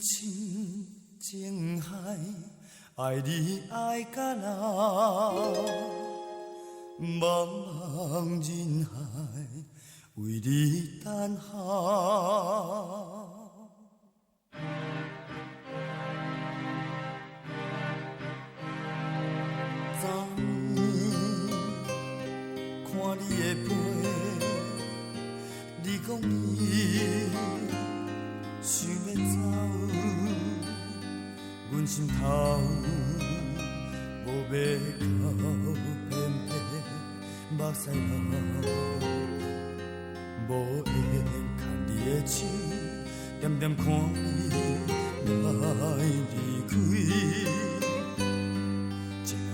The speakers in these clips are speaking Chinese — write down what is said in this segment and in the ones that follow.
深情海，爱你爱到老，茫茫人海，为你等候。昨暝看你的背，你讲你想要走，阮心头无要到，偏偏目屎流，无缘牵你的手，点点看你来离开。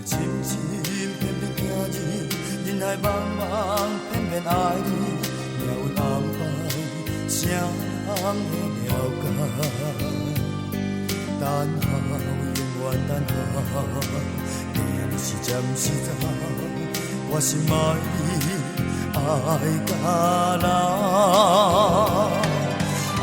深深偏偏惊你，人海茫茫偏偏爱你，命运安排，谁人会了解？等候，永远等候，定是暂时走，我心爱你爱到老，爱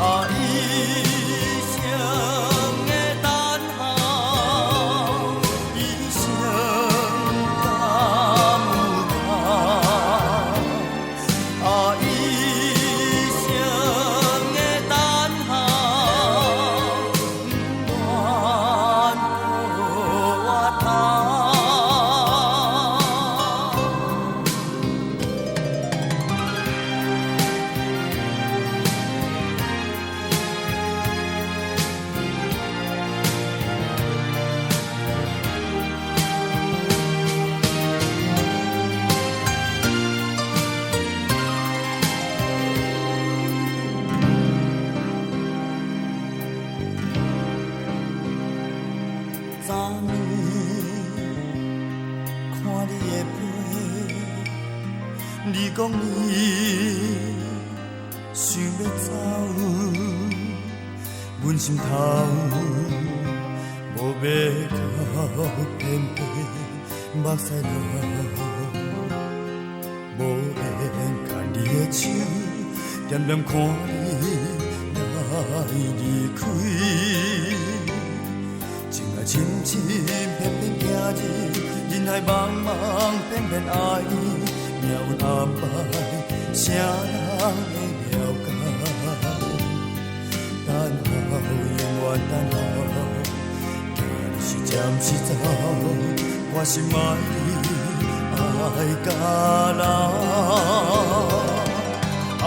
你讲你想要走，阮心头无要到，偏偏目屎流，无缘牵你的手，点点看你来离开。情爱深深，偏偏惊你，人海茫茫，偏偏爱你。命运安排，谁人会了解？等候，永远等候，定是暂时走，我心爱你爱到老，爱。